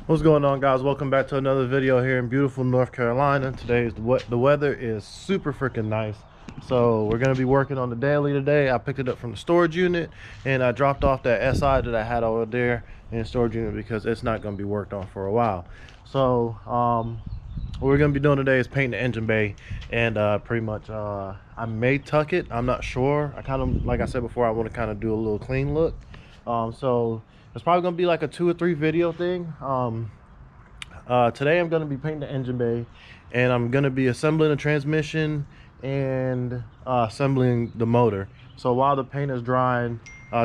What's going on, guys? Welcome back to another video here in beautiful North Carolina. Today is the weather is super freaking nice, so we're gonna be working on the daily today. I picked it up from the storage unit and I dropped off that SI that I had over there in the storage unit because it's not gonna be worked on for a while. So what we're gonna be doing today is painting the engine bay, and pretty much I may tuck it. I'm not sure. I kind of, like I said before, I want to kind of do a little clean look. So it's probably gonna be like a 2 or 3 video thing. Today I'm gonna be painting the engine bay, and I'm gonna be assembling the transmission and assembling the motor. So while the paint is drying,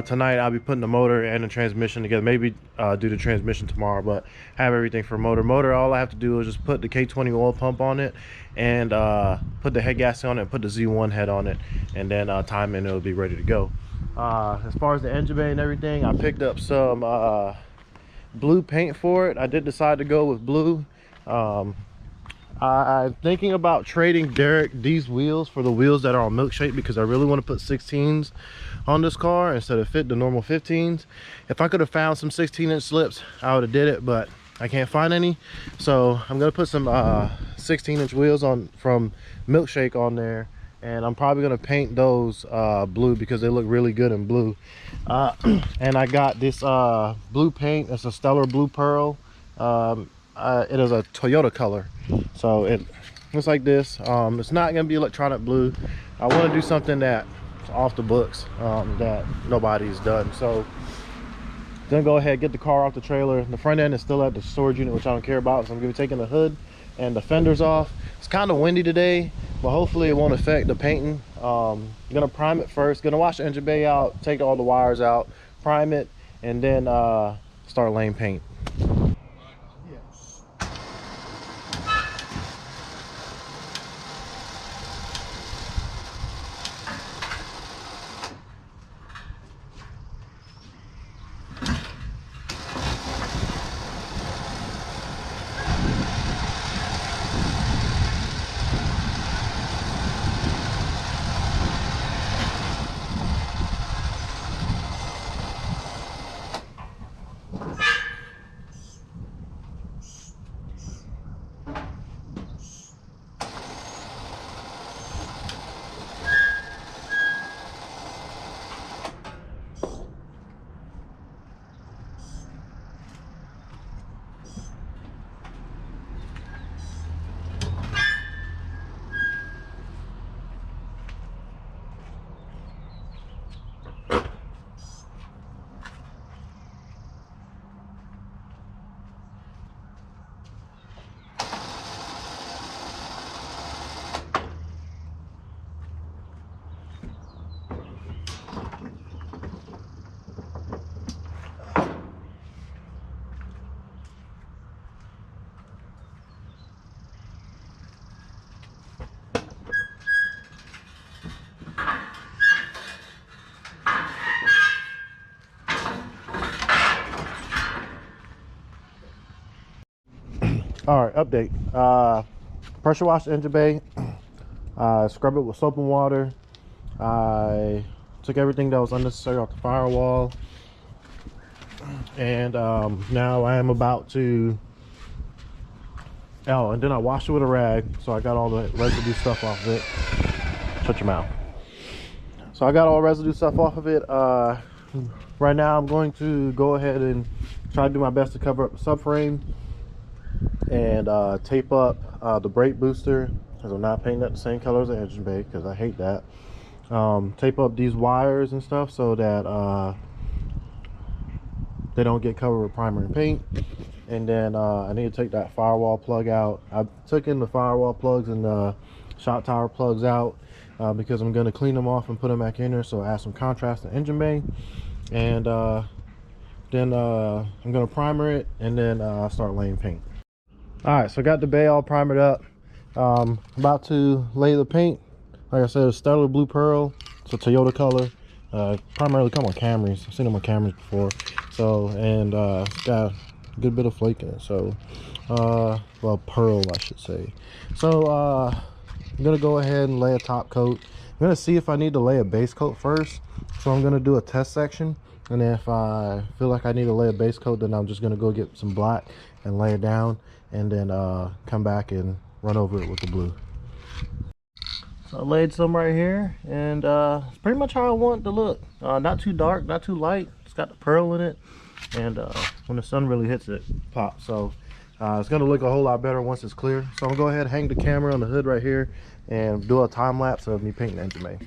tonight I'll be putting the motor and the transmission together. Maybe do the transmission tomorrow, but have everything for motor. All I have to do is just put the K20 oil pump on it and put the head gasket on it, put the Z1 head on it, and then time in, it'll be ready to go. As far as the engine bay and everything, I picked up some blue paint for it. I did decide to go with blue. I'm thinking about trading Derek these wheels for the wheels that are on Milkshake, because I really want to put 16s on this car instead of the normal 15s. If I could have found some 16-inch slips, I would have did it, but I can't find any. So I'm gonna put some 16-inch wheels on from Milkshake on there, and I'm probably gonna paint those blue because they look really good in blue. And I got this blue paint. It's a Stellar Blue Pearl. It is a Toyota color, so it looks like this. It's not gonna be electronic blue. I want to do something that's off the books, that nobody's done. So then go ahead, get the car off the trailer. The front end is still at the storage unit, which I don't care about, so I'm gonna be taking the hood and the fenders off. It's kind of windy today, but hopefully it won't affect the painting. Gonna prime it first, gonna wash the engine bay out, take all the wires out, prime it, and then start laying paint. All right, update. Pressure wash the engine bay, scrub it with soap and water. I took everything that was unnecessary off the firewall, and now I am about to, and then I washed it with a rag, so I got all the residue stuff off of it. Shut your mouth. So I got all residue stuff off of it. Right now I'm going to go ahead and try to do my best to cover up the subframe and tape up the brake booster, because I'm not painting that the same color as the engine bay, because I hate that. Tape up these wires and stuff so that they don't get covered with primer and paint. And then I need to take that firewall plug out. I took in the firewall plugs and the shot tower plugs out because I'm going to clean them off and put them back in there, so add some contrast to engine bay. And then I'm going to primer it, and then start laying paint. All right, so I got the bay all primered up. About to lay the paint. Like I said, it's Stellar Blue Pearl. It's a Toyota color. Primarily come on Camrys. I've seen them on Camrys before. So, and it's got a good bit of flake in it. So, well, pearl, I should say. So, I'm gonna go ahead and lay a top coat. I'm gonna see if I need to lay a base coat first. So I'm gonna do a test section, And then if I feel like I need to lay a base coat, then I'm just gonna go get some black and lay it down, and then come back and run over it with the blue. So I laid some right here, and it's pretty much how I want it to look. Not too dark, not too light. It's got the pearl in it, and when the sun really hits it, pops. So it's gonna look a whole lot better once it's clear. So I'm gonna go ahead and hang the camera on the hood right here and do a time lapse of me painting the engine bay.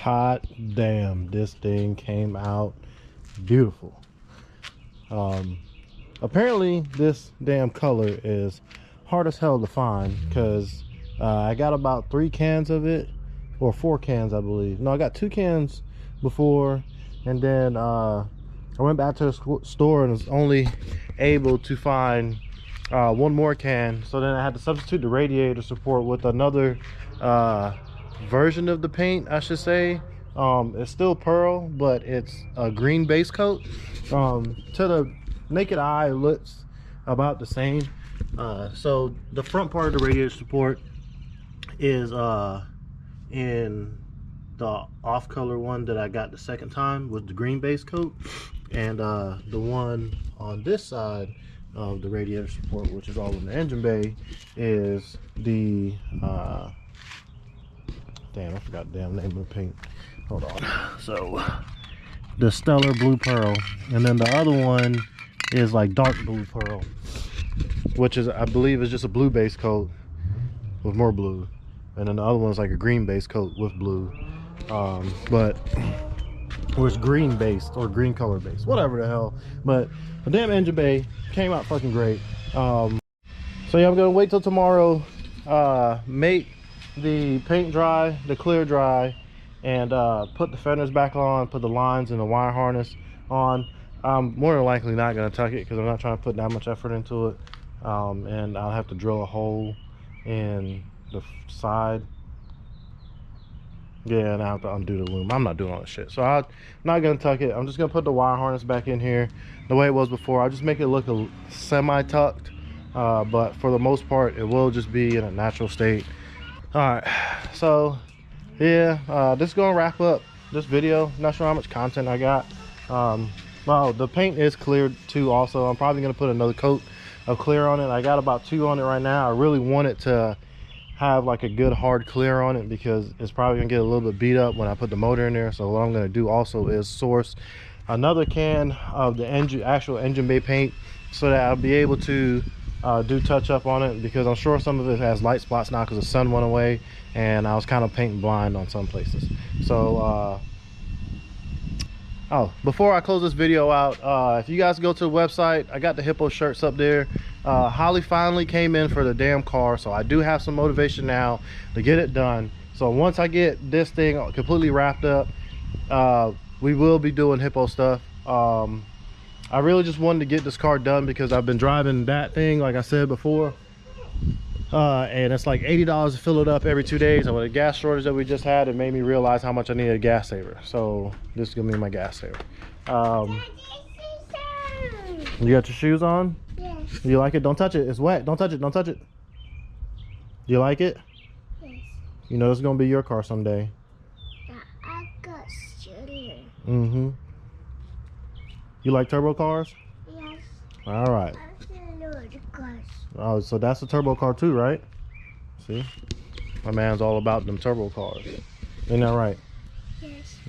Hot damn, this thing came out beautiful. Apparently this damn color is hard as hell to find, because I got about 3 cans of it, or 4 cans I believe. No, I got 2 cans before, and then I went back to the store and was only able to find 1 more can. So then I had to substitute the radiator support with another version of the paint, I should say. It's still pearl, but it's a green base coat. To the naked eye, it looks about the same. So the front part of the radiator support is in the off color one that I got the second time with the green base coat, and the one on this side of the radiator support, which is all in the engine bay, is the damn, I forgot the damn name of the paint. Hold on. So the stellar blue pearl, and then the other one is like dark blue pearl, which is, I believe, is just a blue base coat with more blue, and then the other one is like a green base coat with blue, but or it's green based or green color based, whatever the hell. But the damn engine bay came out fucking great. So yeah, I'm gonna wait till tomorrow, make the paint dry, the clear dry, and put the fenders back on, put the lines and the wire harness on. I'm more than likely not gonna tuck it because I'm not trying to put that much effort into it, and I'll have to drill a hole in the side. Yeah, and I have to undo the loom. I'm not doing all this shit, so I'm not gonna tuck it. I'm just gonna put the wire harness back in here the way it was before. I'll just make it look a semi-tucked, but for the most part it will just be in a natural state. All right, so yeah, this is gonna wrap up this video. Not sure how much content I got. Well, the paint is cleared too also. I'm probably gonna put another coat of clear on it. I got about 2 on it right now. I really want it to have like a good hard clear on it because it's probably gonna get a little bit beat up when I put the motor in there. So what I'm gonna do also is source another can of the actual engine bay paint, so that I'll be able to do touch up on it, because I'm sure some of it has light spots now because the sun went away and I was kind of painting blind on some places. So oh, before I close this video out, if you guys go to the website, I got the Hippo shirts up there. Holly finally came in for the damn car, so I do have some motivation now to get it done. So once I get this thing completely wrapped up, we will be doing Hippo stuff. I really just wanted to get this car done because I've been driving that thing, like I said before, and it's like $80 to fill it up every 2 days. And with the gas shortage that we just had, it made me realize how much I needed a gas saver. So this is gonna be my gas saver. You got your shoes on? Yes. You like it? Don't touch it. It's wet. Don't touch it. Don't touch it. You like it? Yes. You know this is gonna be your car someday. I got silly. Mm-hmm. You like turbo cars? Yes. All right. Oh, so that's a turbo car too, right? See, my man's all about them turbo cars. Ain't that right? Yes.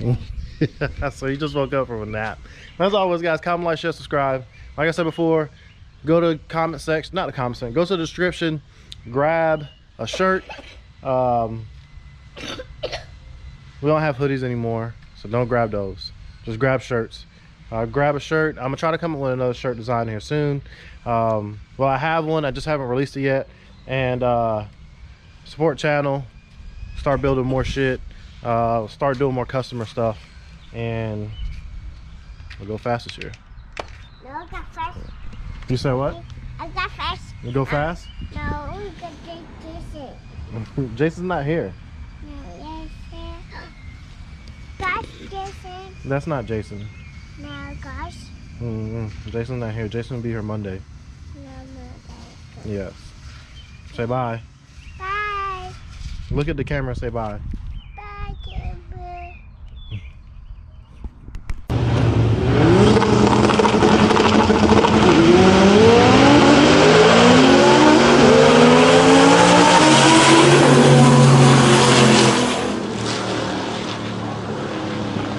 So you just woke up from a nap. As always, guys, comment, like, share, subscribe. Like I said before, go to comment section, not the comment section, go to the description, grab a shirt. We don't have hoodies anymore, so don't grab those. Just grab shirts. Grab a shirt. I'm gonna try to come up with another shirt design here soon. Well, I have one, I just haven't released it yet. And support channel, start building more shit, start doing more customer stuff, and we'll go fast this year. No, I got fast. You said what? I got fast. You go fast? No, we got Jason. Jason's not here. No, yes, that's Jason. That's not Jason. No, gosh. Jason's not here. Jason will be here Monday. No, Yes. Say bye. bye. Look at the camera and say bye. Bye, Kimber.